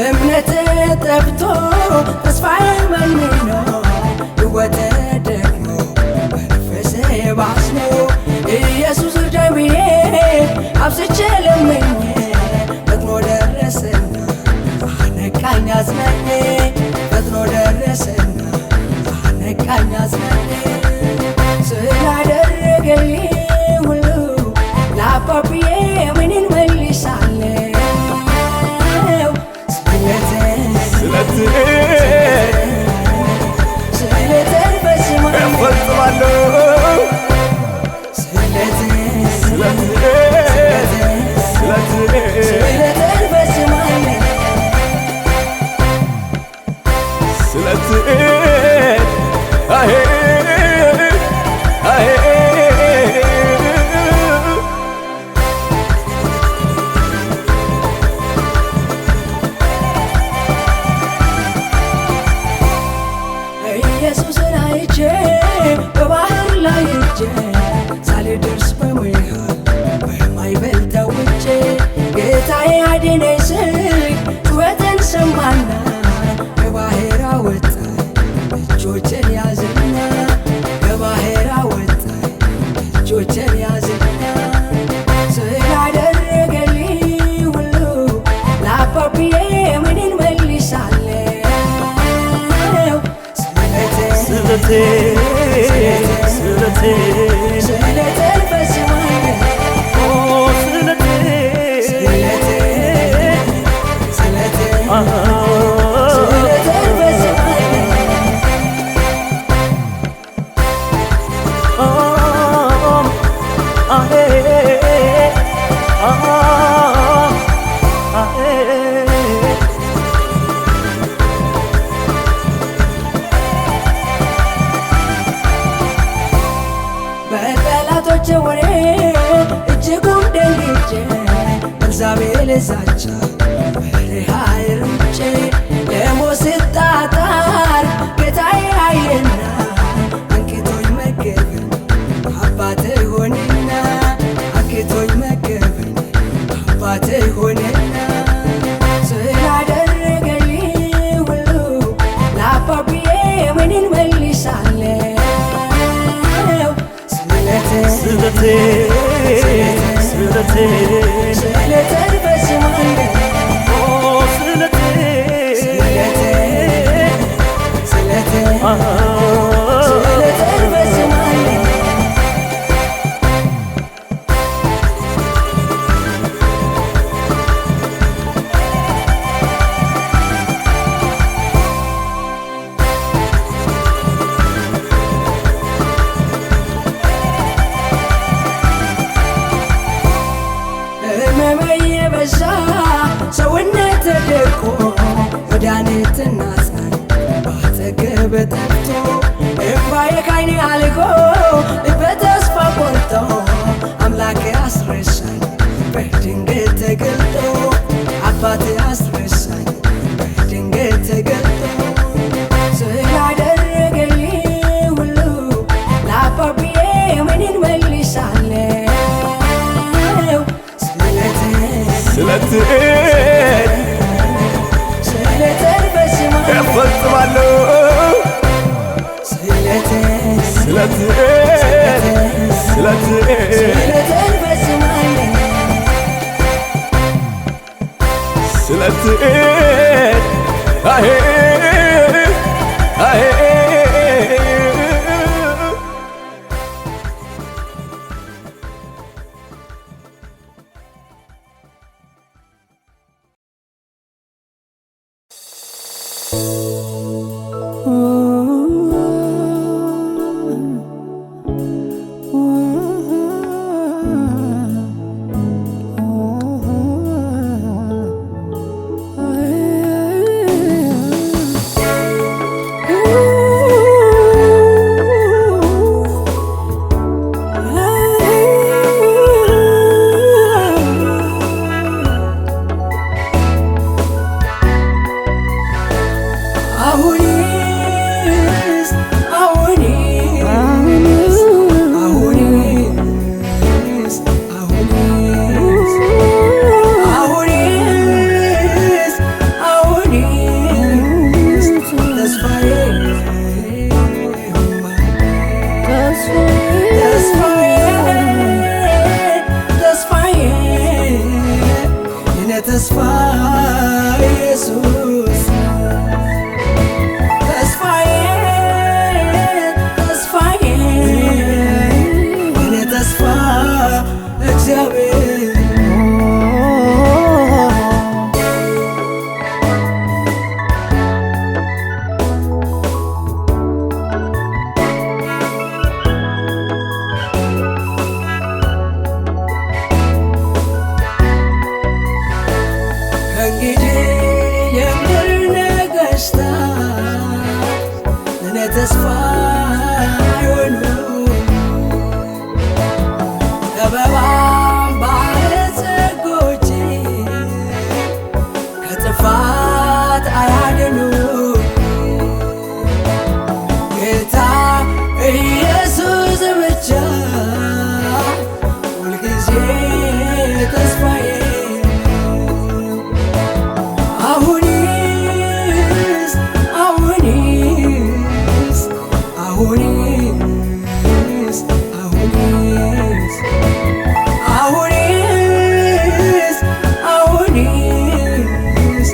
እምነት ጠፍቶ ተስፋዬ መንኖ ሕይወቴ ደግሞ መንፈሴ ባስኖ ኢየሱስ እርዳኝ ብዬ አብዝቼ ለምኜ ፈጥኖ ደረሰና አነቃኝ አጽናኜ ፈጥኖ ደረሰና አነቃኝ አጽናኜ ስላደረገልኝ ሁሉ ለአባብዬ ምንን መልሳለሁ ስለቴን እፈጽማለሁ ስለቴን እፈጽማለሁ ኢየሱስን አይቼ በባህር ላይ ሄጄ ሳልደርስ በመሃል በማዕበል ተውጬ ጌታዬ አድነኝ ስል ጩኸቴን ሰማና ከባህር አወጣኝ እጆቼን ያዘና ከባህር አወጣኝ እጆቼን ያዘና ስላደረገልኝ ሁሉ ለአባብዬ ምንን መልሳለሁ ስለቴን ፈጽማለሁ በጠላቶቼ ወሬ እጅጉን ደንግጬ በኤልዛቤል ዛቻ በበረሃ ሩጬ ለሞት ስጣጣር ጌታዬ አየና አንቅቶኝ መገበን አባቴ ሆነና አንቅቶኝ መገበን አባቴ ሆነና ስላደረገልኝ ሁሉ ለአባብዬ ምንን መልሳለሁ ስለቴን ፈጽማለሁ ስለቴን ፈጽማለሁ በዛ ሰውነት ደቆ መድኃኒትና አጽናኝ ባጠገቤ ጠፍቶ እምባዬ ከዓይኔ አልቆ ልቤ ተስፋ ቆርጦ አምላኬ አስረሳኝ በድንገት ተገልጦ አባቴ አስረሳኝ በድንገት ተገልጦ ስላደረገልኝ ሁሉ ለአባብዬ ምንን መልሳለሁ ስለቴን እፈጽማለሁ ስለቴን ስለትን ፈጽማለህ ስለትን አሄ አሄ ተስፋ ኢየሱስ ተስፋዬ ተስፋዬ የኔ ተስፋ እግዚአብሔር ተስፋ አይሆኑ ከበባም ባለጸጎች ከጥፋት አያድኑ ጌታ ኢየሱስ ብቻ ሁልጊዜ ተስፋዬ አሁንስ አሁንስ አሁንስ አሁንስ አሁንስ አሁንስ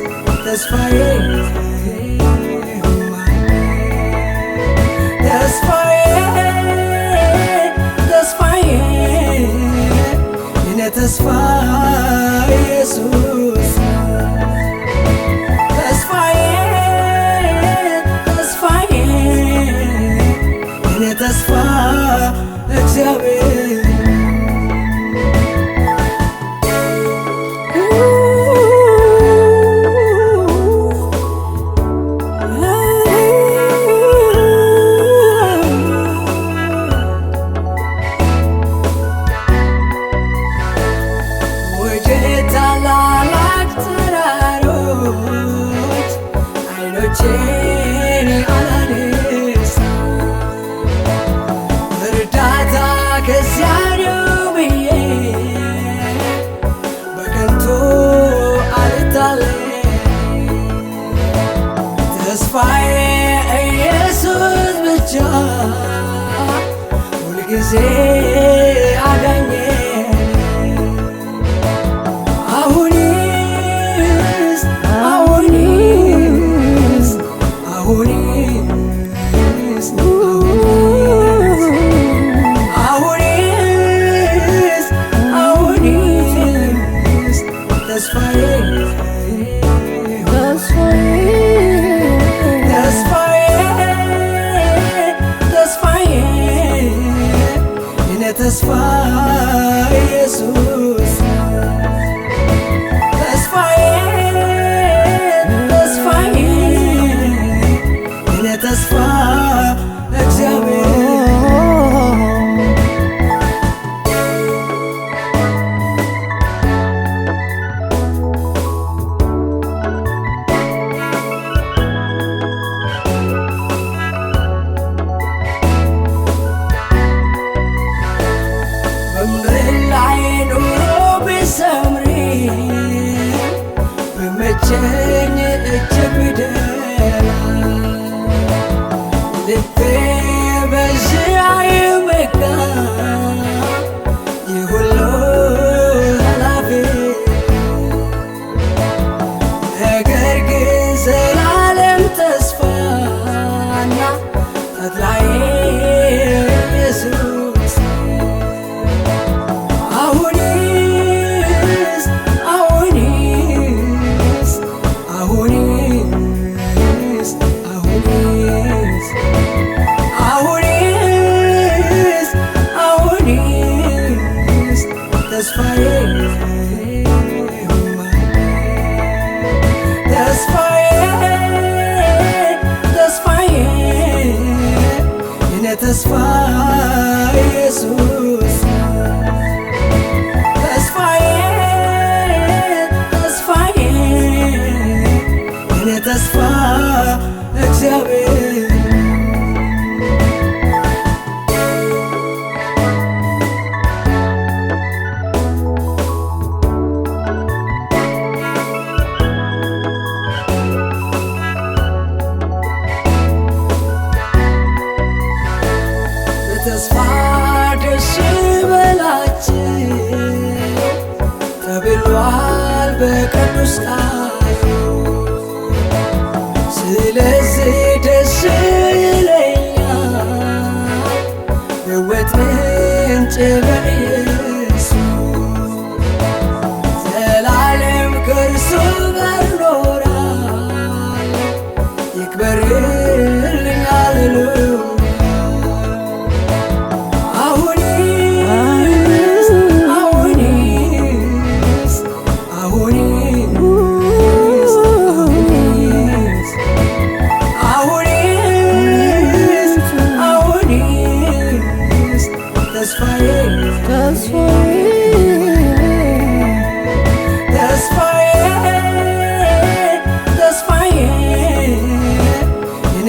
ተስፋዬ ተስፋዬ ተስፋዬ የኔ ተስፋ ኢየሱስ ተስፋዬ ተስፋዬ የኔ ተስፋ እግዚአብሔር ወደ ታላላቅ ተራሮች ዓይኖቼን አላነሳም እርዳታ ከዚያ ነው ብዬ በከንቱ አልታለም ተስፋዬ ኢየሱስ ብቻ ሁልጊዜ አዳኜ አሁንስ አሁንስ አሁንስ አሁንስ አሁንስ ተስፋዬ ተስፋዬ ተስፋዬ የኔ ተስፋ ኢየሱስ ተስፋዬ ተስፋዬ የኔ ተስፋ እግዚአብሔር በምድር ላይ ኑሮ ቢሰምር ቢመቸኝ እጅግ ቢደላ ልቤ በዚያ ይመካ ደስ ይበላችሁ ተብሏል በቅዱስ ቃሉ። ስለዚህ ደስ ይለኛል ሕይወት ምንጭ በኢየሱስ ዘላለም ከእርሱ ጋር እኖራለሁ። ይክበርልኝ ሃሌሉያ።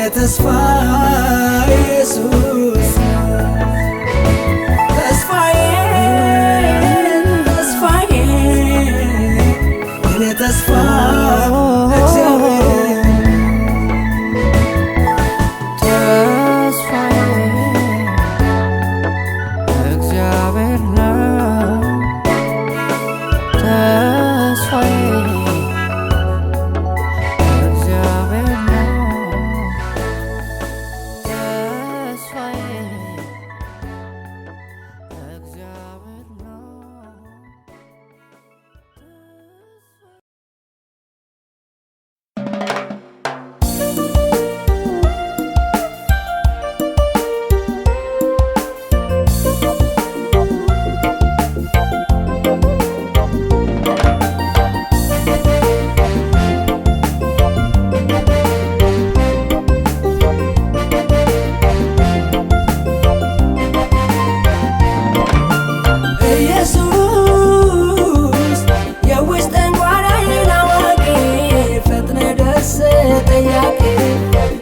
ተስፋ ኢየሱስ ተስፋዬ ተስፋዬ የኔ ተስፋ እግዚአብሔር ተስፋዬ እግዚአብሔር ነው። ተስፋዬ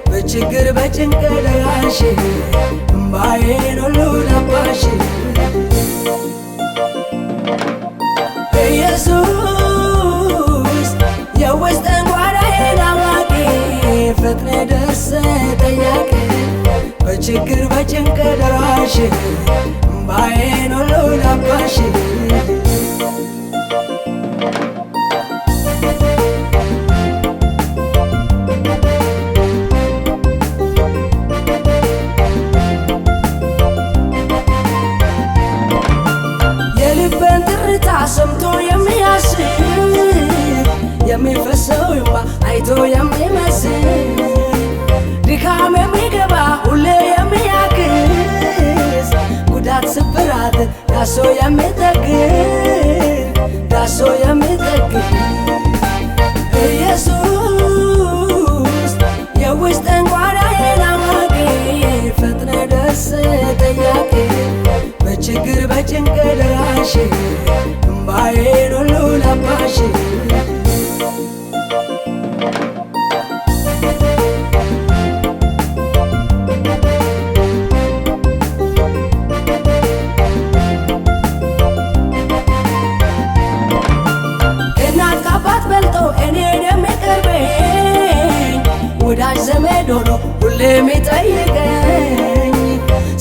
በችግር በጭንቅ ደራሽ እምባዬን ሁሉ አባሽ ኢየሱስ የውስጤን ጓዳዬን አዋቂ ፈጥነህ ደርሰህ ጠያቂ በችግር በጭንቅ ደራሽ እምባዬን ሁሉ አባሽ ሰምቶ የሚያስብ የሚፈሰው እንባ አይቶ የሚመስል ድካም የሚገባ ሁሌ የሚያግዝ ጉዳት ስብራት ዳሶ የሚጠግን ዳሶ የሚጠግን ኢየሱስ የውስጤን ጓዳዬን አዋቂ ፈጥነህ ደርሰህ ጠያቂ በችግር በጭንቅ ደራሽ እምባዬን ሁሉ አባሽ ከእናት ከአባት በልጦ እኔን የሚቀርበኝ ወዳጅ ዘመድ ሆኖ ሁሌ የሚጠይቀኝ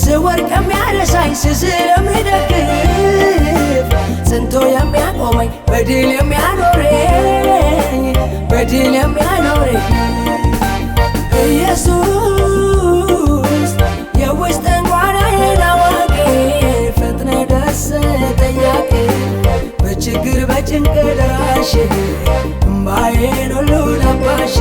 ስወድቅ የሚያነሳኝ ስስል የሚደግፍ ጽንቶ የሚያቆመኝ በድል የሚያኖረኝ በድል የሚያኖረኝ ኢየሱስ የውስጤን ጓዳዬን አዋቂ ፈጥነህ ደርሰህ ጠያቂ በችግር በጭንቅ ደራሽ እምባዬን ሁሉ አባሽ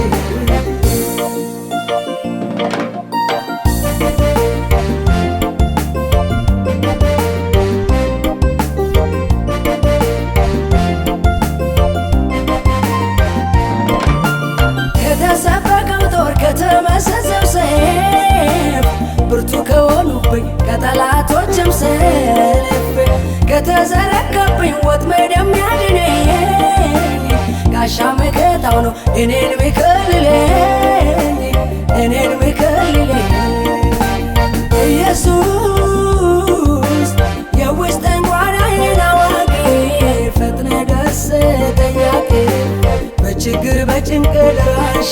ከተመሰሰው ሰይፍ ብርቱ ከሆኑብኝ ከጠላቶችም ሰልፍ ከተዘረጋብኝ ወጥመድ የሚያድነኝ ጋሻ መከታው ነው እኔን ሚከልለኝ እኔን ሚከልለኝ ኢየሱስ የውስጤን ጓዳዬን አዋቂ ፈጥነህ ደርሰህ ጠያቂ በችግር በጭንቅ ደራሽ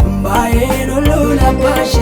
እምባዬን ሁሉ አባሽ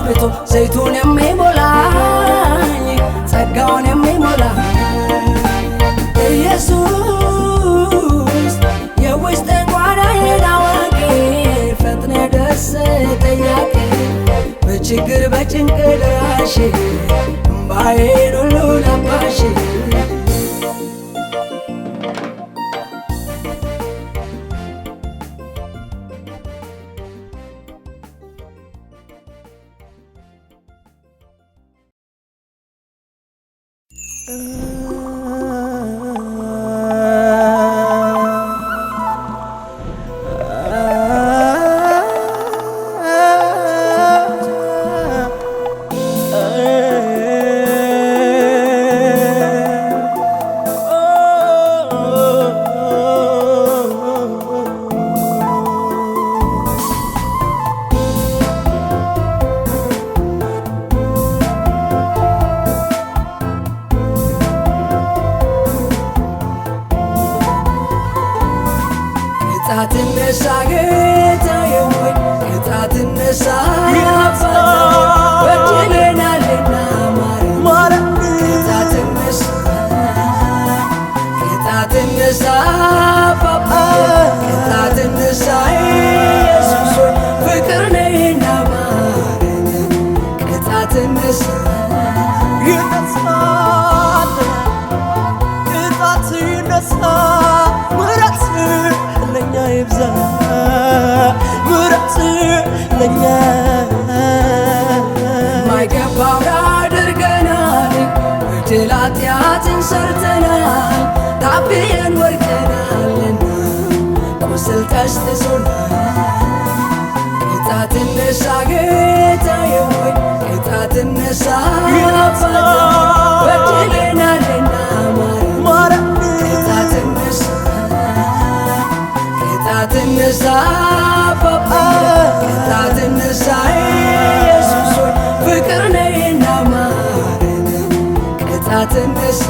ቀብቶ ዘይቱን የሚሞላኝ ጸጋውን የሚሞላ ኢየሱስ የውስጤን ጓዳዬን አዋቂ ፈጥነ ደስ ጠያቂ በችግር በጭንቅ ደራሽ እምባዬን ሁሉ አባሽ ቅጣትነሳ ጌታዬ ሆይ ቅጣትነሳ በድለናልና ማረን ቅጣትነሳ ፓፓ ቅጣትነሳ ኢየሱስ ሆይ ፍቅር ነህና ማረን ቅጣትነሳ ይነሳል ቅጣት ይነሳ ምሕረት ለኛ ይብዛ ምሕረት ለኛ ማይገባውን አድርገናል በድል ኃጢአትን ሰርተናል ታብየን ወድቀናልና ቁስል ቀስቅሶናል ቅጣትነሳ ጌታዬ ሆይ ቅጣትነሳ በድለናልና ማረን ቅጣትነሳ ቅጣትነሳ ፓፓ ቅጣትነሳ ኢየሱስ ሆይ ፍቅር ነህና ማረን ቅጣትነሳ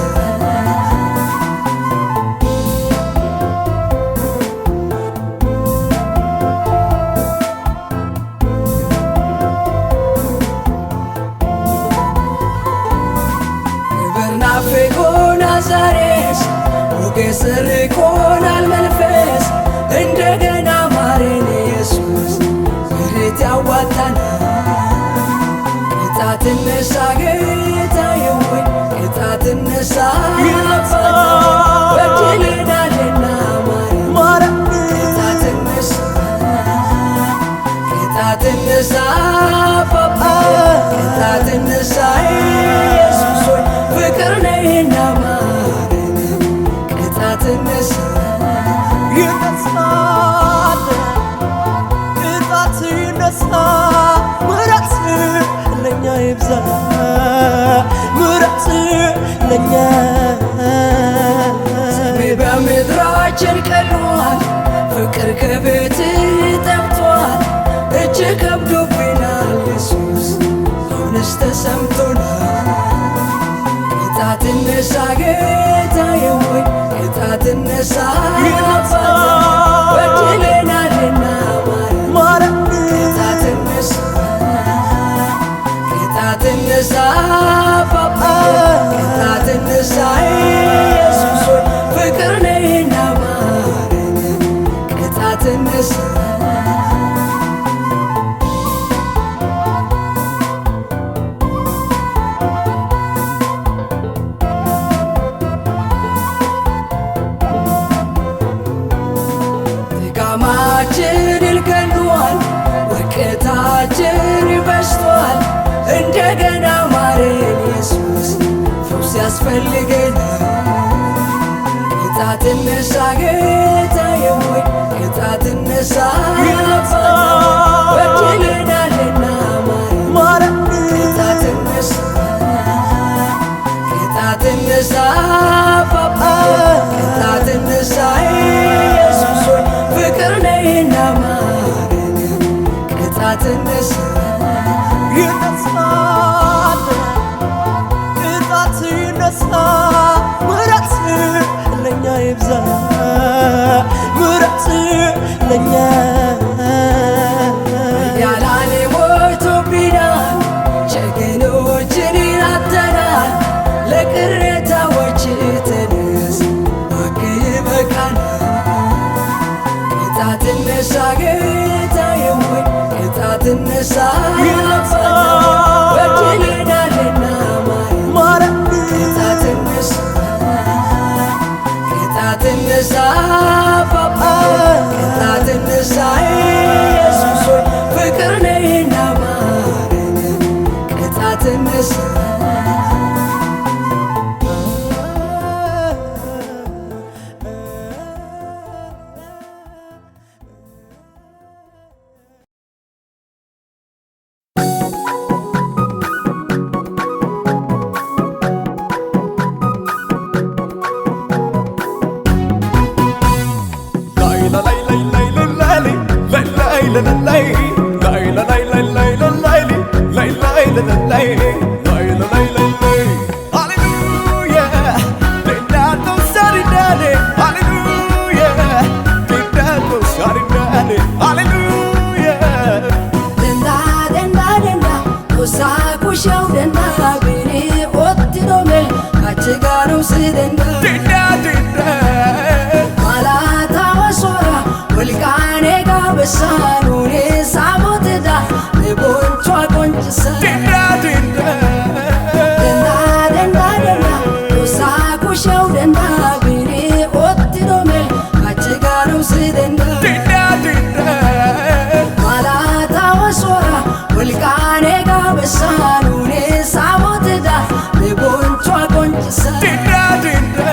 ናፍቆናል ዛሬስ ሞገስ ርቆናል መንፈስ እንደገና ማረን ኢየሱስ ምሕረት ያዋጣናል ቅጣትነሳ ጌታዬ ሆይ ቅጣትነሳ በድለናልና ማረን ቅጣትነሳ ፓፓ ቅጣትነሳ ኢየሱስ ሆይ ፍቅር ነህና ማረን ቅጣትነሳ ይነሳል ቅጣት ይነሳ ምሕረት ለኛ ይብዛ ምሕረት ለኛ ስሜ በምድራችን ቀሏል ፍቅር ከቤትህ ጠፍቷል እጅግ ከብዶብናል ኢየሱስ አሁንስ ተሰምቶናል ቅጣትነሳ ጌታዬ ሆይ ቅጣትነሳ በድለናልና ማረን ቅጣትነሳ ፓፓ ቅጣትነሳ ኢየሱስ ሆይ ፍቅር ነህና ማረን ቅጣትነሳ ድካማችንን ገሏል ውድቀታችን በዝቷል እንደገና ማረን ኢየሱስ ፈውስ ያስፈልገናል ቅጣትነሳ ጌታዬ ሆይ ቅጣትነሳ በድለናልና ማረን ቅጣትነሳ ፓፓ ቅጣትነሳ ኢየሱስ ሆይ ፍቅር ነህና ማረን ቅጣትነሳ ይነሳል ቅጣት ይነሳ ምሕረት ለኛ ይብዛ ምሕረት ለኛ ያላኔ ሞቶብናል ቅጣት እነሳ አባባ ቅጣት እነሳ ኢየሱስ ሆይ ፍቅር ነህና ማረን ቅጣት እነሳ Sanune saboteda ne boncho conchisa dinda dinda dinda dinda usa kushau dinda bini ottido mel kachiganu sidenda dinda dinda malata wasora volcane ga sanune saboteda ne boncho conchisa dinda dinda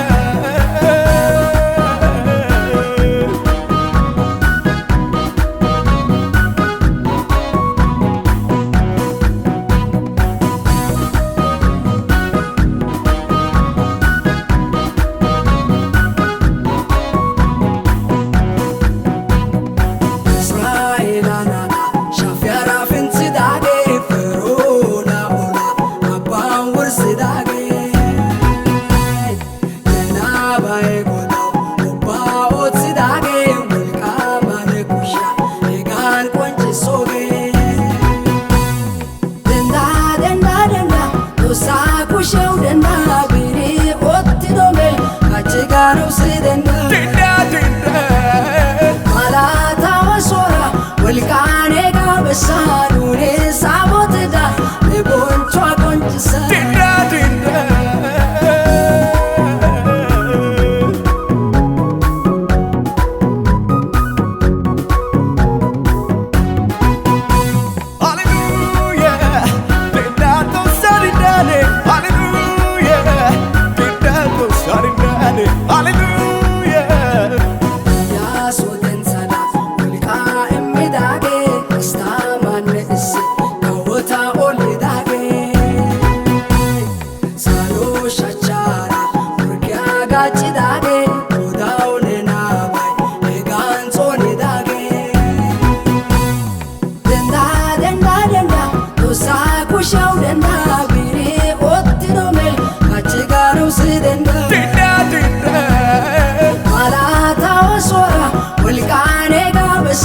Sanune saboteda ne boncho conchisa dinda dinda Hallelujah dinda to saridane Hallelujah dinda to saridane Hallelujah ya so tensada ulka emmidage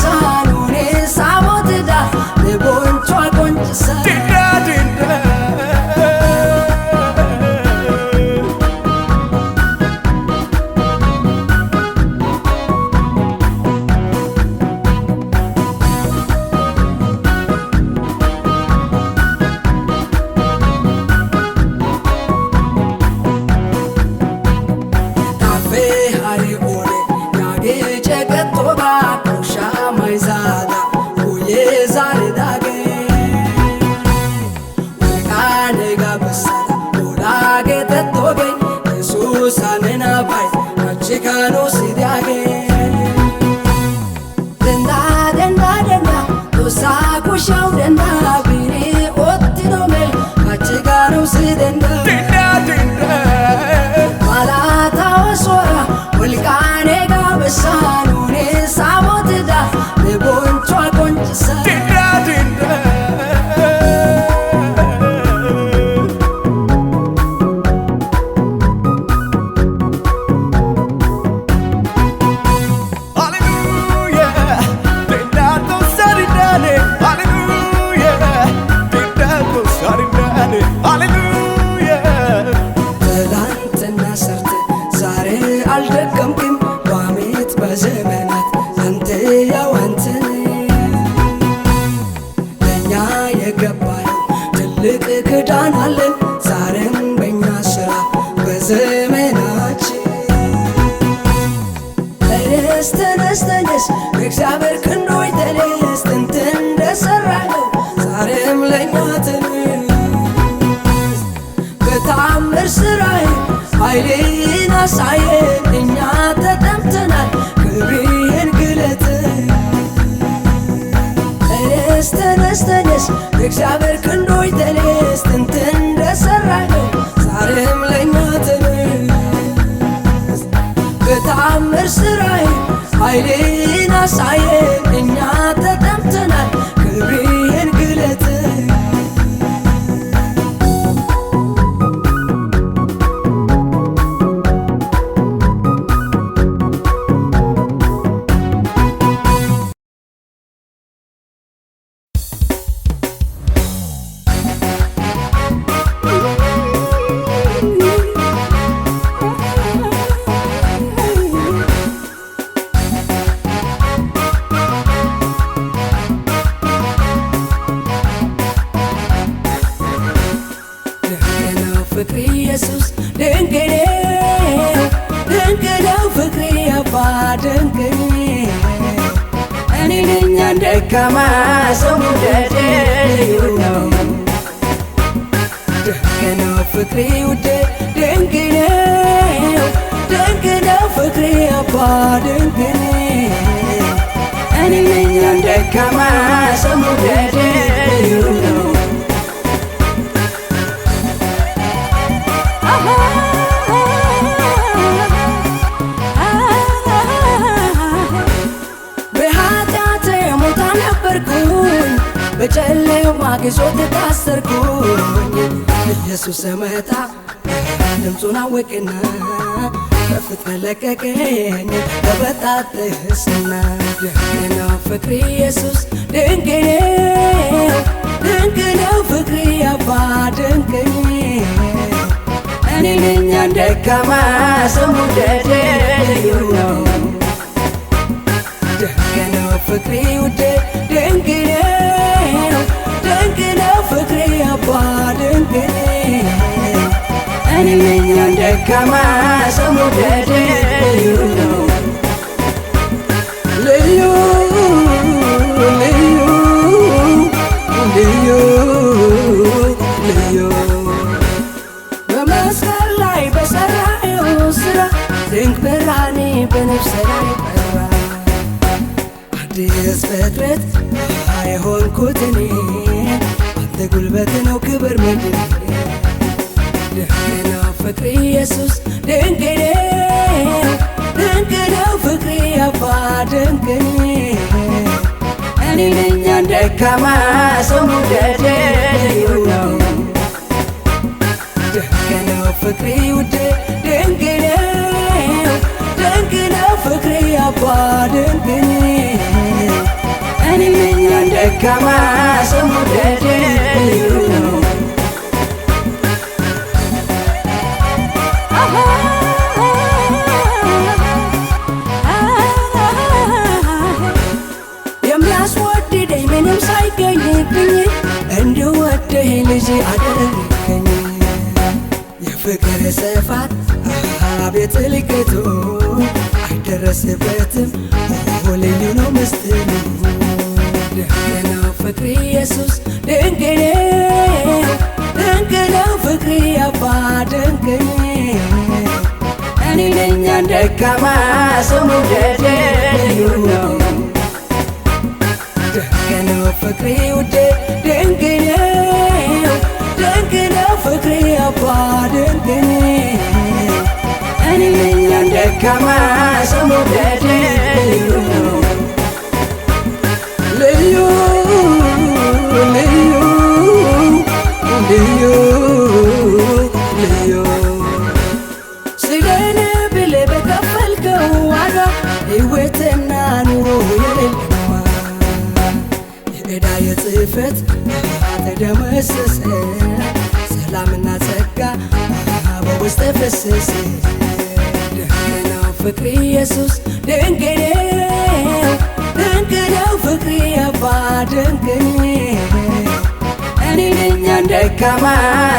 Sanune saboteda ne boncho conchisa dinda dinda tafe hari ole yage chekatoga maizada uye zare dage ulkane gabsada ulage tetoge Jesus anena bai achikano sidiage denda denda denda dosa kushau denda bini ottido mel achikano sidenda denda denda malata wasora ulkane gabsanune saboteda ne boncho conchisa dinda dinda Hallelujah dinda to saridane Hallelujah dinda to saridane Hallelujah ትላንትና ሰርተ ዛሬ አልደገምክም በዓመት በዘመናት አንተ ያው አንተ ለእኛ የገባነው ትልቅ ክዳን አለን ዛሬም በእኛ ስራ በዘመናችን ተነስ ተነስ በእግዚአብሔር ክንዶች ተነስ ጥንት እንደሠራኸው ዛሬም ለእኛ ተነስ በተአምር ሥራህ ኃይልህን አሳየን እኛ ተጠምተናል ክብርህን ግለጥ ተነስ ተነስ በእግዚአብሔር ክንዶች ተነስ ጥንት እንደሠራኸው ዛሬም ለእኛ ተነስ በተአምር ሥራህ ኃይልህን አሳየን እኛ ተጠምተናል ክብርህን ግለጥ ፍቅር ኢየሱስ ድንቅ ነው ፍቅር አባ ድንቅ እኔ ነኝ ደካማ ሰው መውደድ ልዩ ነው ድንቅ ነው ፍቅር ውዴ ድንቅ ነው ፍቅር አባ ድንቅ እኔ ነኝ ደካማ ሰው መውደድ ልዩ ነው በጨለማ ግዞት ታሰርኩኝ ኢየሱስ መጣ ድምፁን አወቅና በፍጥነት ለቀቀኝ ተበጣጠስና ድንቅ ነው ፍቅር ኢየሱስ ድንቅ ነው ፍቅር አባ ድንቅ እኔ ነኝ ደካማ ሰው መውደድ ልዩ ነው ድንቅ ነው ፍቅር ውዴ ድንቅ ነው ፍቅር አባ ድንቅ እኔ ነኝ ደካማ ሰው መውደድ ልዩ ነው ልዩ ልዩ ልዩ ልዩ በመስቀል ላይ በሠራኸው ሥራ ድንቅ ብርሃኔ በነፍሴ ላይ በራ አዲስ ፍጥረት የሆንኩት እኔ አንተ ጉልበት ነው ክብር ምድር ድንቅ ነው ፍቅር ኢየሱስ ድንቅ ነው ፍቅር አባ ድንቅ እኔ ነኝ ደካማ ሰው መውደድ ልዩ ነው ድንቅ ነው ፍቅር ውዴ ድንቅ ነው ፍቅር አባ ድንቅ እኔ ነኝ ደካማ ሰው መውደድ ልዩ ነው የሚያስወድደኝ ምንም ሳይገኝብኝ እንድወድህ ልጅ አደረገኝ የፍቅር ስፋት አቤት ጥልቀቱ አይደረስበትም ልዩ ነው ምስጢሩ ድንቅ ነው ፍቅር ኢየሱስ ድንቅ ነው ፍቅር አባ ድንቅ እኔ ነኝ ደካማ ሰው መውደድ ልዩ ነው ድንቅ ነው ፍቅር ውዴ ድንቅ ነው ፍቅር አባ ድንቅ እኔ ነኝ ደካማ ሰው መውደድ ልዩ ነው ልዩ ልዩ ልዩ ልዩ ስለኔ ብለህ በከፈልከው ዋጋ ሕይወትና ኑሮ የለማ የዕዳ የጽሕፈት ተደመሰሰ ሰላምና ጸጋ በውስጥ ፈሰሰ ድንቅ ነው ፍቅር ኢየሱስ ድንቅ ነው ፍቅር አባ ድንቅ እኔ ነኝ ደካማ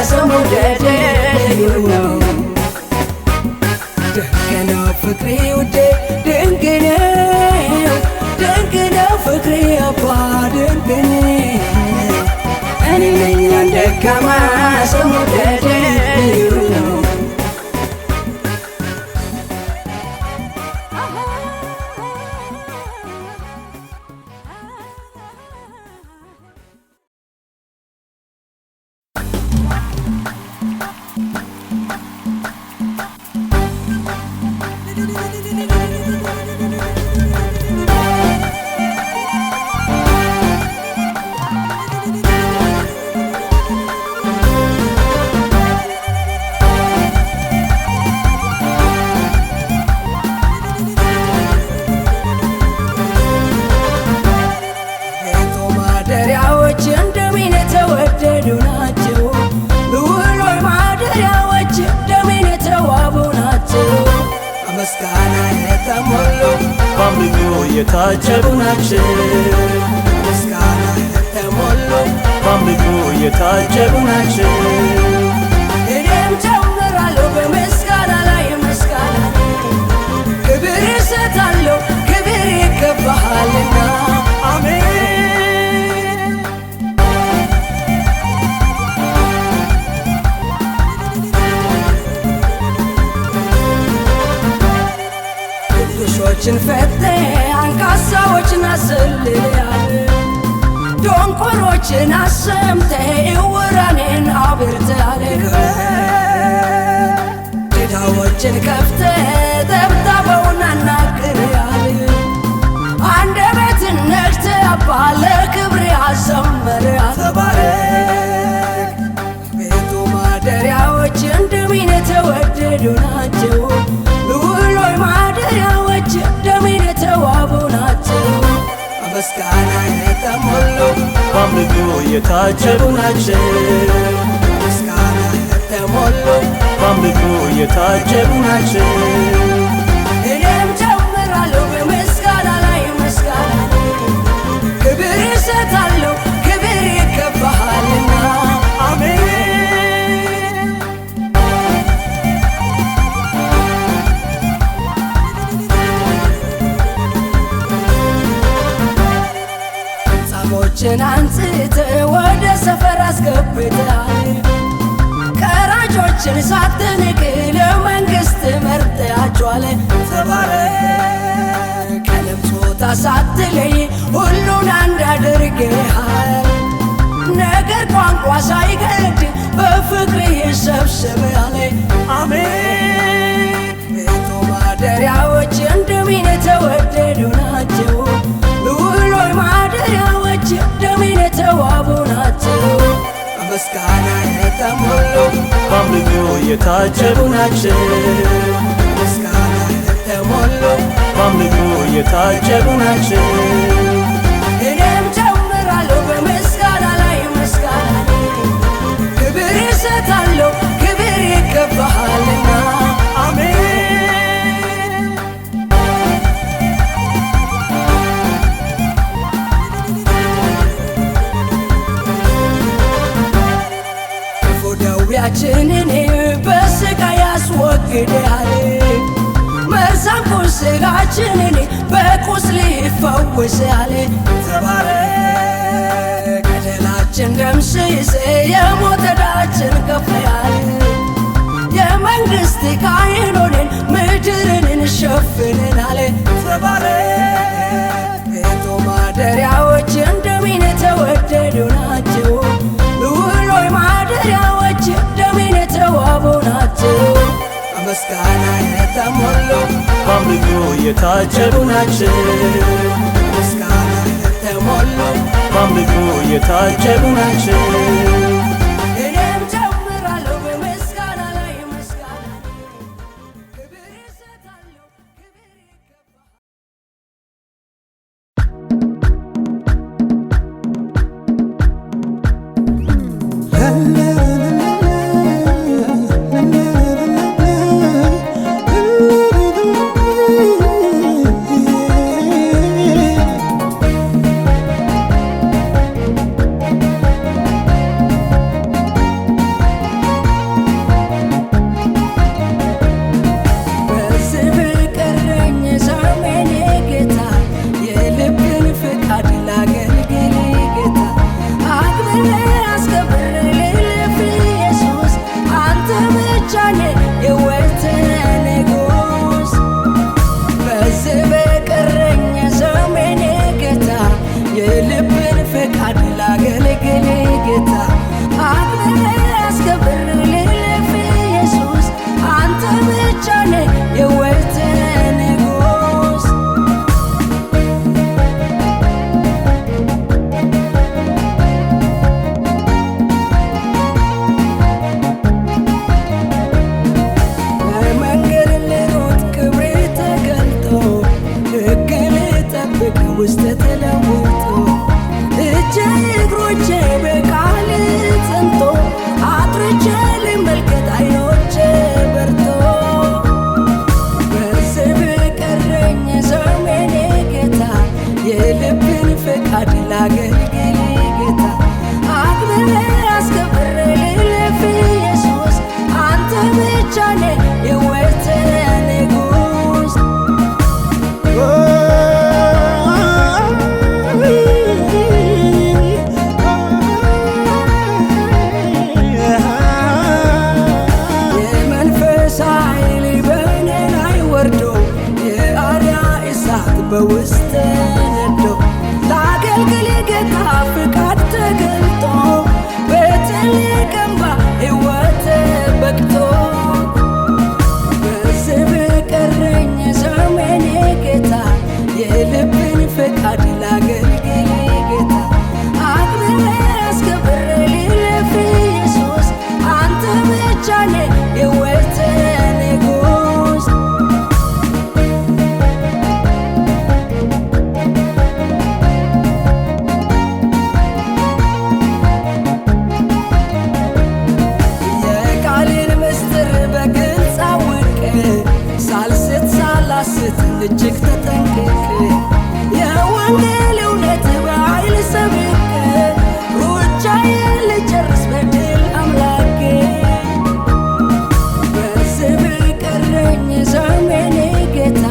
ሰው መውደድ ልዩ ነው ድንቅ ነው ፍቅር ውዴ ድንቅ ደካማ ሰው መውደድ ልዩ ነው። ምስጋና የተሞሉ በአምልኮ የታጀቡ ናቸው። ምስጋና የተሞሉ በአምልኮ የታጀቡ ናቸው። እኔም ጨምራለሁ በምስጋና ላይ ምስጋና፣ ክብር እሰጣለሁ ክብር ይገባሃልና። አሜን። ችን ፈተ አንካሳዎችን አስልያል፣ ዶንቆሮችን አሰምተ ዕውራንን አብርተሃል። ድዳዎችን ከፍተ ጠብጣበውን አናግረሃል። አንደበትን ነክተ አባ ለክብር አዘመርሃል። ተባረክ ቤቱ ማደሪያዎች እንደምን የተወደዱ ናቸው። ልዑሎይ ማደሪያዎች እንደምን የተዋቡ ናቸው። በምስጋና የተሞሉ በአምልኮ የታጀቡ ናቸው። በምስጋና የተሞሉ በአምልኮ የታጀቡ ናቸው። እኔም ጨምራለሁ በምስጋና ላይ ምስጋና፣ ክብር እሰጣለሁ ክብር ይገባሃልና። አሜን። ጻፎችን አንጽተ ወደ ሰፈር አስገብተሃል። ቀራጮችን ሳትንቅ ለመንግሥት መርጠሃቸዋል። ተባረክ ቀለም ጾታ ሳትለይ ሁሉን አንድ አድርገሃል። ነገር ቋንቋ ሳይገድ በፍቅርህ ሰብስበሃል። አሜን። ቤቱ ማደሪያዎች እንደምን የተወደዱ ናቸው። ልዑሎይ ማደሪያዎች እንደምን የተዋቡ ናቸው። በምስጋና የተሞሉ በአምልኮ የታጀቡ ናቸው። በምስጋና የተሞሉ በአምልኮ የታጀቡ ናቸው። እኔም ጨምራለሁ በምስጋና ላይ ምስጋና፣ ክብር እሰጣለሁ ክብር ይገባሃልና። አሜን። ክፉ ደዌያችንን በሥቃይ ያስወግድሃል። መርዛም ቁስላችንን በቁስልህ ይፈውሳል። ተባረክ በደላችን ደምስሰ የሞት ዕዳችን ከፍለሃል። የመንግሥት ካህን ሆነን ምድርን እንሸፍነናል። ተባረክ ቤቱ ማደሪያዎች እንደምን የተወደዱ ናቸው። ልዑሎይ ማደሪያዎች እንደምን የተዋቡ ናቸው። በምስጋና የተሞሉ በአምልኮ የታጀቡ ናቸው። በምስጋና የተሞሉ በአምልኮ የታጀቡ ናቸው። እኔም ጨምራለሁ በምስጋና ላይ ምስጋና፣ ክብር እሰጣለሁ ክብር ይገባሃል። ውስጥ ተለውጦ እጄ እግሮቼ በቃል ጸንቶ አጥርቼ ልመልከት አይኖቼ በርቶ በዚህ በቀረኝ ዘመኔ ጌታ የልብን ፈቃድ ላገልግል ጌታ አክብሬ አስከብሬ ልለፍ ኢየሱስ አንተ ብቻ ነህ የሕይወቴ ንጉሥ የመንፈስ ኃይል በእኔ ላይ ወርዶ የአርያ እሳት በውስጤ ነዶ ላገልግል ጌታ ፍቃድ ተገልጦ በትልቅ እንባ ሕይወቴ በቅቶ በዚህ በቀረኝ ዘመኔ ጌታ የልብን ፈቃድ ላገልግል ጌታ አክብሬ አስከብሬ ልለፍ ኢየሱስ አንተ ብቻ ነህ የሕይወቴ ንጉሥ የቃልን ምስጢር በግልጽ አውቄ ሳልስት ሳላስት እጅግ ተጠንቅቄ የወንጌል እውነት በኃይል ሰብቄ ሩጫዬን ልጨርስ በድል አምላኬ በዚህ በቀረኝ ዘመኔ ጌታ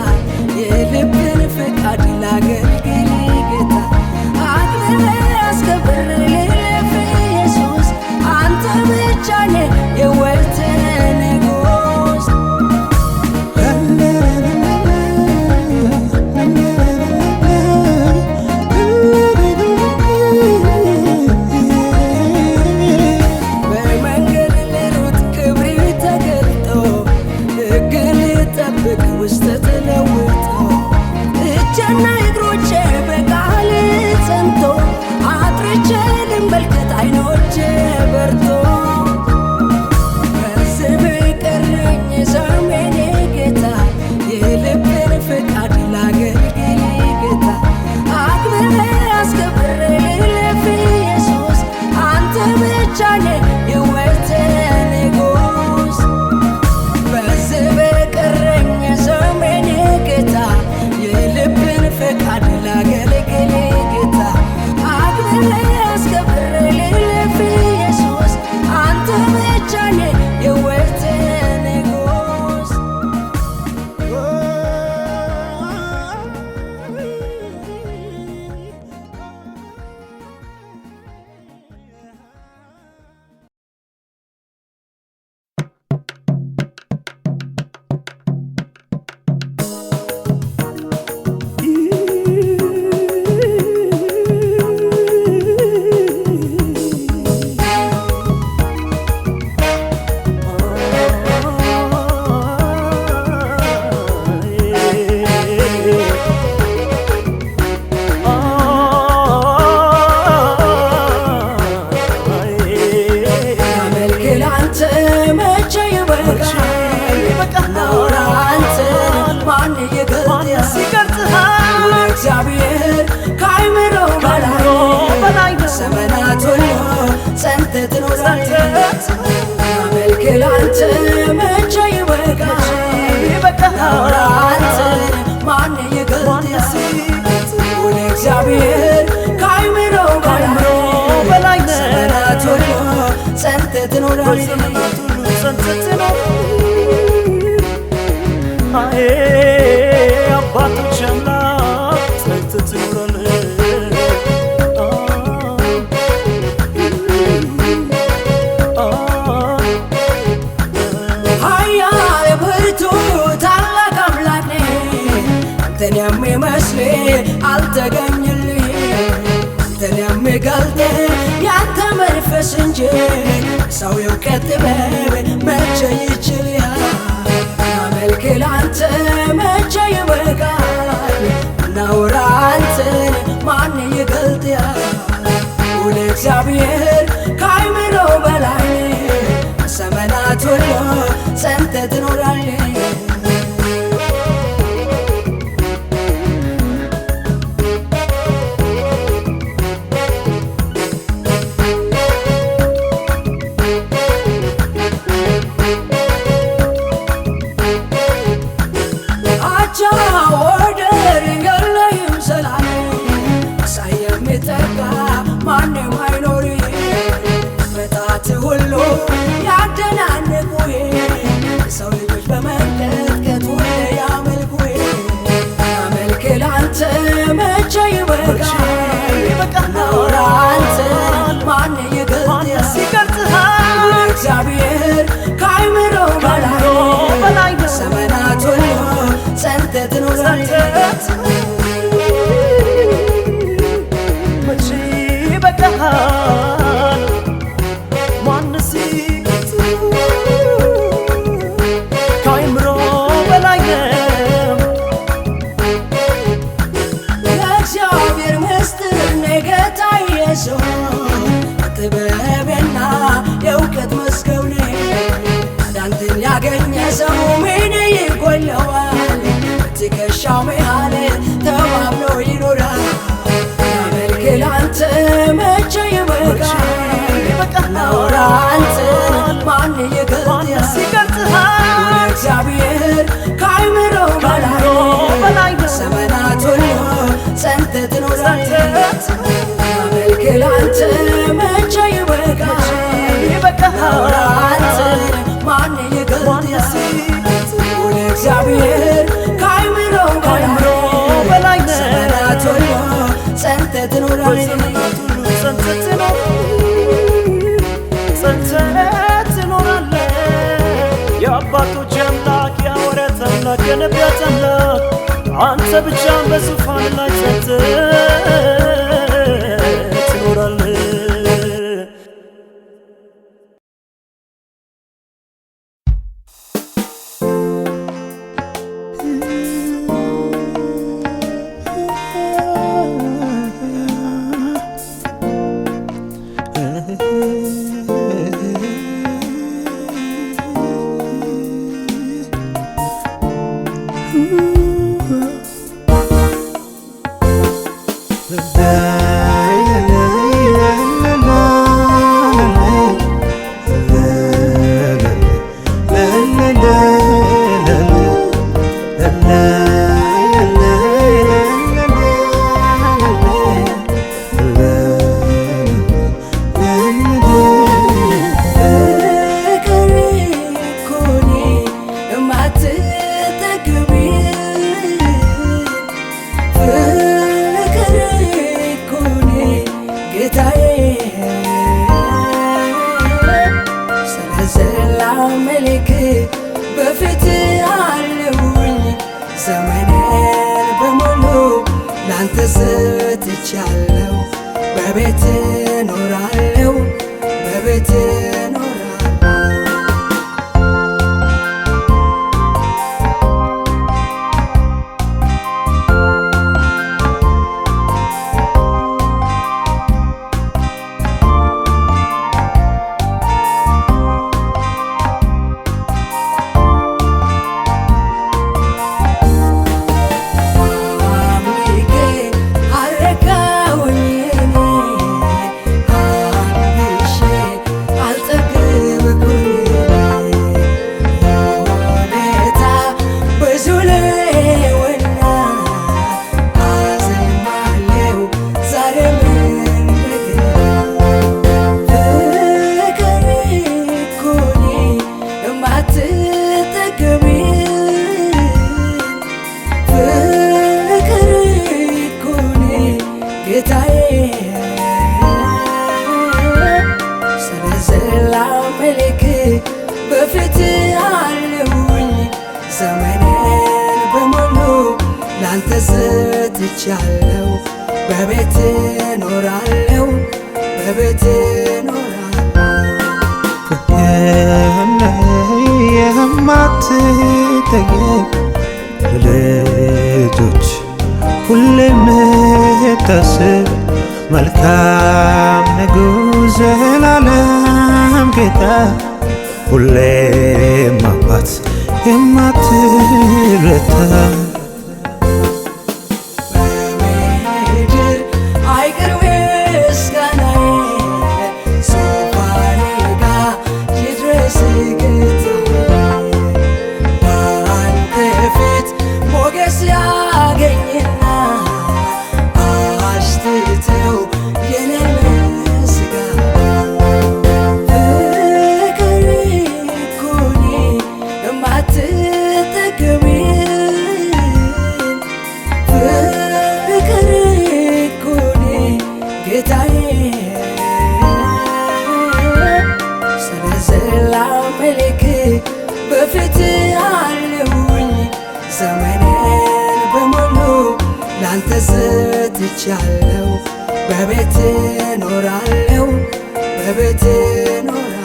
የልብን ፈቃድ ላገልግል ጌታ አክብሬ አስከብሬ ልለፍ ኢየሱስ አንተ ብቻ ነህ የሕይወቴ ንጉሥ በመንገድ ልሩጥ ክብሬ ተገልጦ ሕግን ልጠብቅ ውስጥ ተለውጦ እጄና እግሮቼ በቃል ጸንቶ አጥርቼ ልመልከት አይኖቼ በርቶ በዚህ በቀረኝ ዘመኔ ጌታ የልብን ፈቃድ ላገልግል ጌታ አክብሬ አስከብሬ ልለፍ ኢየሱስ አንተ ብቻ ነህ የሕይወቴ ንጉሥ በዚህ በቀረኝ ዘመኔ ጌታ የልብን ፈቃድ ላገልግል ጌታ አክብሬ አስከብሬ ልለፍ ኢየሱስ አንተ ብቻ ነህ የሕይወቴ ንጉሥ አመልክ ላንተ መቼ ይበቃል ናውራ አንተን ማን ይገልጥሃል እግዚአብሔር ከአእምሮ በላይ ዘመናት ሁሉ ጸንተህ ትኖራለህ አመልክ ላንተ መቼ ይበቃል ናውራ አንተን ማን ይገልጥሃል እግዚአብሔር ከአእምሮ በላይ ዘመናት ሁሉ ጸንተህ ትኖራለህ አባቶች አምላክ ጸንተህ ትኖራለህ ኃያል ብርቱ ታላቅ አምላክ ነህ አንተን የሚመስል አልተገኘልኝ አንተን የሚገልጥ ያንተ መንፈስ እንጂ ሰው የእውቀት ጥበብ መቼ ይችላል አመልክ ላንተ መቼ ይበቃል እናውራ አንተን ማን ይገልጥሃል እግዚአብሔር ከአእምሮ በላይ ዘመናት ሁሉ ጸንተህ ትኖራለህ ትኖራለህ መቼ በቃሃል ማንስ ከአይምሮ በላይ ነው የእግዚአብሔር ምስጢር ነገታ ኢየሱስ ጥበብና የእውቀት መስገብ ነህ አንተን ያገኘ ሰው ምን ይጎለዋል ትከሻው መሃል ተማምኖ ይኖራል ያመልክ ላንተ መቼ ይበቃል ናውራ አንተን ማን ይገልጥሃል እግዚአብሔር ከአይምሮ በላይ ዘመናት ሁሉ ጸንተህ ትኖራለህ ያመልክ ላንተ መቼ ይበቃል ናውራ አንተን ማን ይገልጥሃል እግዚአብሔር ከአይምሮ በላይ ዘመናት ሁሉ ጸንተህ ትኖራለህ የአባቶች አምላክ የሐዋርያት አምላክ የነቢያት አምላክ አንተ ብቻ በዙፋን ላይ ጸንተህ ትኖራለህ ሰጥቻለሁ በቤት ኖራለሁ በቤት በፊት አለሁኝ ዘመኔን በሙሉ ላንተ ሰጥቻለሁ በቤት ኖራለሁ በቤት የማትጠገብ ልጆች ሁሌም የምታስብ መልካም ንጉሥ ዘላለም ጌታ ሁሌም አባት የማትረታ ላንተ ሰጥቻለሁ በቤት ኖራለሁ በቤት ኖራለሁ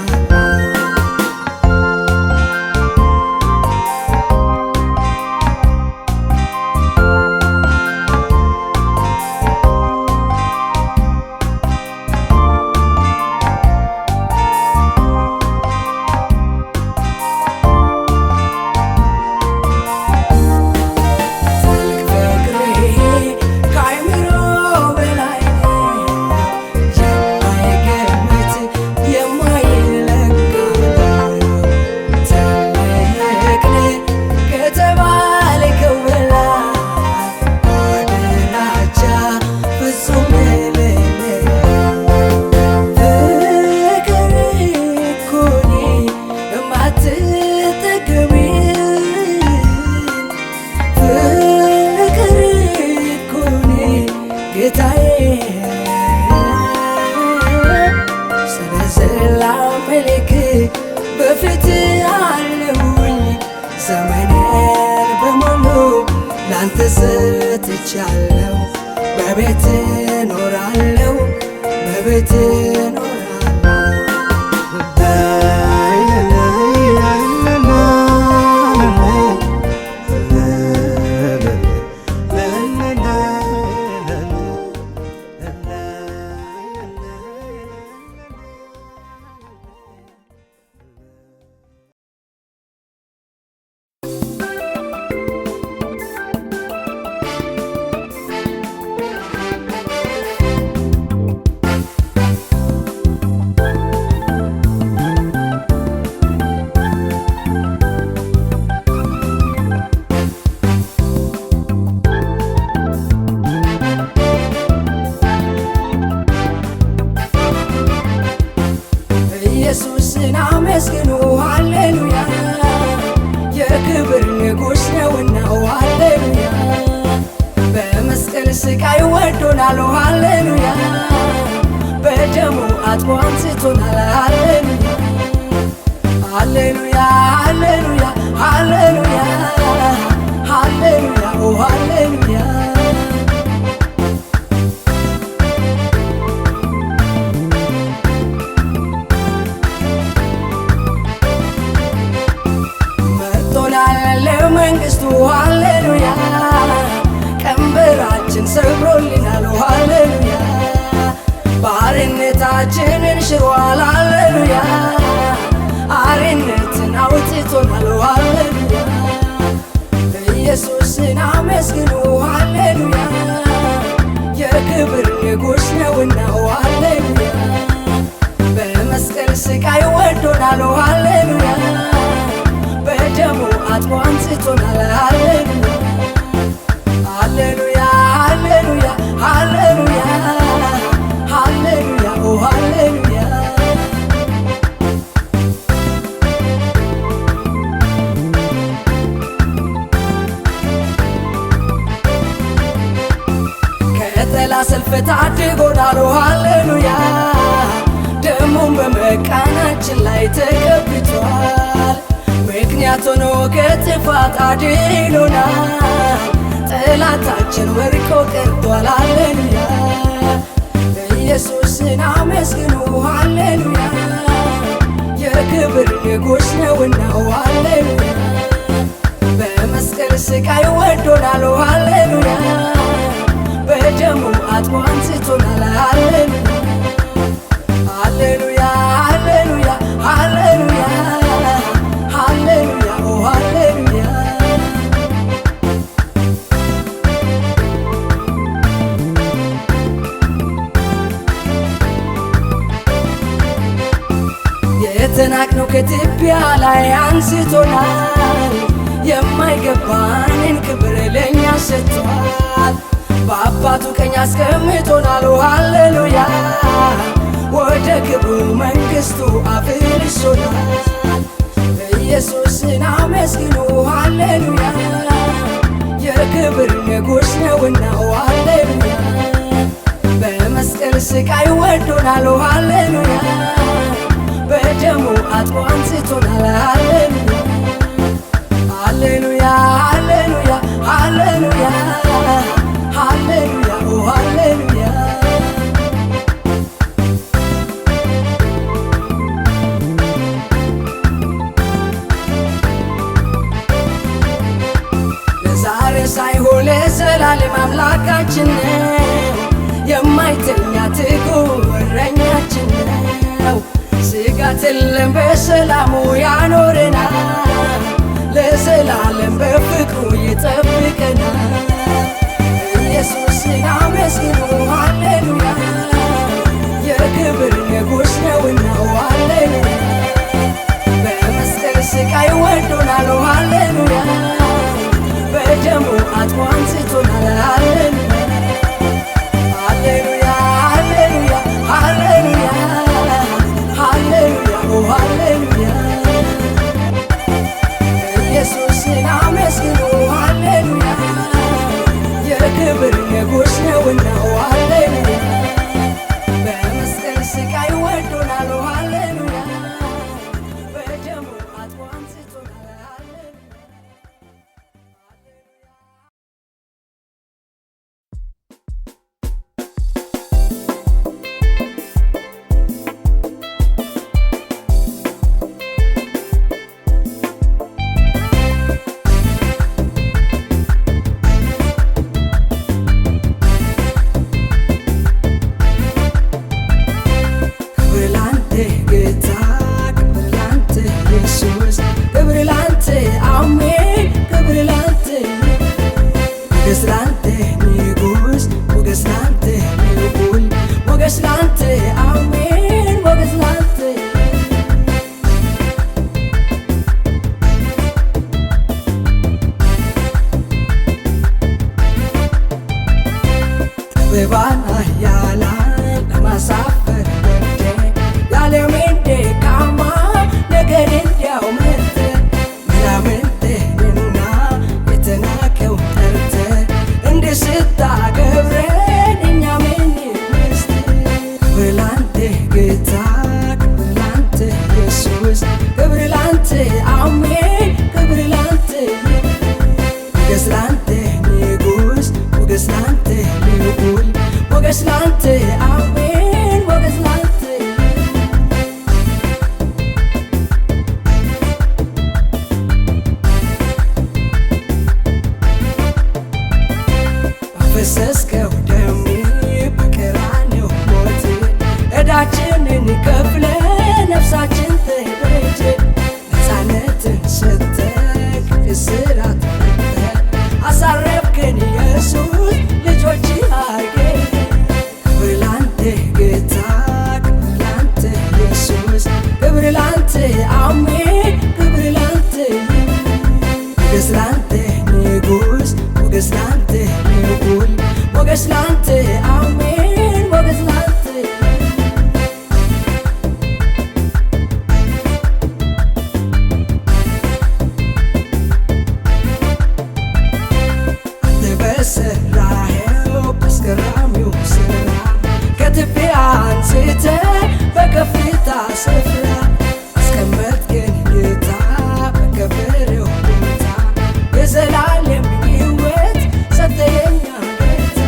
በፊት አለሁኝ ዘመኔን በሙሉ ላንተ ሰጥቻለሁ በቤት ኖራለሁ በቤት ኖራለሁ ኢየሱስን አመስግኑ ሃሌሉያ የክብር ንጉሥ ነውና ሃሌሉያ በመስቀል ስቃይ ወዶናል ሃሌሉያ በደሙ አጥቦ አንስቶናል ሃሌሉያ ሃሌሉያ ሃሌሉያ ሃሌሉያ ሃሌሉያ ሃሌሉያ መንግስቱ ሃሌሉያ ቀንበራችን ሰብሮልናል ሃሌሉያ ባርነታችንን ሽሯል ሃሌሉያ አርነትን አውጥቶናል ሃሌሉያ ኢየሱስን አመስግኑ ሃሌሉያ የክብር ንጉሥ ነውና ሃሌሉያ በመስቀል ስቃይ ወዶናል ሃሌሉያ በደሙ አጥቦ አንስቶናል ሃሌሉያ ሃሌሉያ ሃሌሉያ ሃሌሉያ ሃሌሉያ ሃሌሉያ ከጠላት ሰልፍ ታድጎናል ሃሌሉያ ደሙን በመቃናችን ላይ ተቀብቷል ምክንያት ሆኖ ከጥፋት አድኖናል ጠላታችን ወድቆ ቀርቷል ሃሌሉያ ኢየሱስን አመስግኑ ሃሌሉያ የክብር ንጉሥ ነውና ሃሌሉያ በመስቀል ስቃይ ወዶናል ሃሌሉያ በደሙ አጥቦ አንስቶናል ሃሌሉያ ሃሌሉያ ሃሌሉያ ሃሌሉያ ሃሌሉያ ሃሌሉያ የተናቅነው ከትቢያ ላይ አንስቶናል የማይገባንን ክብር ለእኛ ሰጥቷል በአባቱ ቀኝ አስቀምጦናል ሃሌሉያ ወደ ክብሩ መንግሥቱ አፍልሶናል ኢየሱስን አመስግኑ ሃሌሉያ የክብር ንጉሥ ነውና ሃሌሉያ በመስቀል ስቃይ ወዶናል ሃሌሉያ በደሙ አጥቦ አንስቶናል ሃሌሉያ ሃሌሉያ ሃሌሉያ ሃሌሉያ ሃሌሉያ ኦ ሃሌሉያ ለዛሬ ሳይሆን ለዘላለም አምላካችን ነው። የማይተኛ ትጉ እረኛችን ነው። ስጋት የለም በሰላሙ ያኖረናል። ለዘላለም በፍቅሩ ይጠብቀናል። ኢየሱስን አመስግኑ ሃሌሉያ የክብር ንጉሥ ነውና ሃሌሉያ በመስቀል ስቃይ ወዶናል ሃሌሉያ በደሙ አጥቦ አንጽቶናል ሃሌሉያ ሃሌሉያ ሃሌሉያ ሃሌሉያ ኦ ሃሌሉያ ኢየሱስን አመስግኑ ሃሌሉያ የክብር ንጉሥ ነውና ሃሌሉያ በመስቀል ስቃይ ወዶናል ሃሌሉያ በደሙ አጥቦ አንጽቶናል ሃሌሉያ ጥበባን ኃያላን ለማሳፈር ወደ ያለሜን ደካማ ነገር እንዲያው መርተ ምናምንቴንና የተናቀው ጠርተ እንዲህ ስታገብረን እኛ ምን ይመስል ክብር ላንተ ጌታ ክብር ላንተ ኢየሱስ ክብር ላንተ አሜን ክብር ላንተ ሞገስ ላንተ ንጉሥ ሞገስ ላንተ ልዑል ሞገስ ላንተ አሜን ሞገስ ላንተ ባፈሰስከው ደም በቀራንዮ ሞት ዕዳችንን ከፍለ ነፍሳችን ተቤዠ ነፃነትን ሰጠህ ከእስራት ፈተህ አሳረፍከን ኢየሱስ ልጆች አርገህ ክብር ላንተ ጌታ ክብር ላንተ ኢየሱስ ክብር ላንተ አሜን ክብር ላንተ ሞገስ ላንተ ንጉሥ ሞገስ ላንተ ልዑል ሞገስ ላንተ አሜን ሞገስ ላንተ በሰራኸው በአስገራሚው ስራ ከትቢያ አንስተህ በከፍታ ስፍራ አስቀመጥከን ጌታ በከበረው ቦታ የዘላለም ሕይወት ሰጠኸኝ ጌታ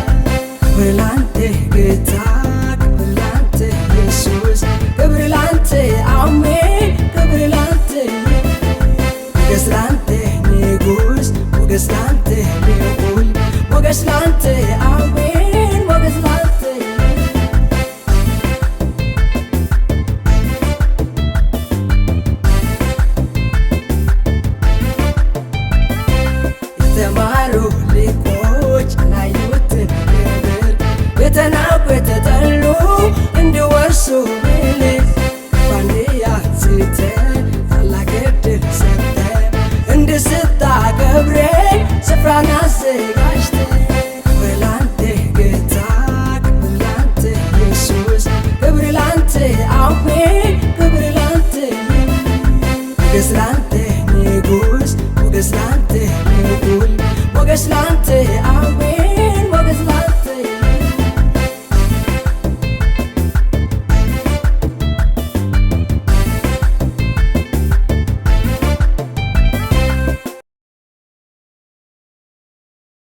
ክብር ላንተ ጌታ ክብር ላንተ ኢየሱስ ክብር ላንተ አሜን ክብር ላንተ ሞገስ ላንተ ንጉሥ ሞገስ ላንተ ልዑል ሞገስ ላንተ አሜን ሞገስ ላንተ የተማሩ ሊቆች ላዩትን ክብር የተናቁ የተጠሉ እንዲወርሱ ምልክ ባንድያ አንስተህ ታላቅ ዕድል ሰጠህ እንዲህ ስታከብረን ስፍራን አዘጋጅተህ ክብር ላንተ ጌታ ክብር ላንተ ኢየሱስ ክብር ላንተ አሜን ክብር ላንተ ሞገስ ላንተ ንጉሥ ሞገስ ላንተ ልዑል ሞገስ ላንተ አሜን ሞገስ ላንተ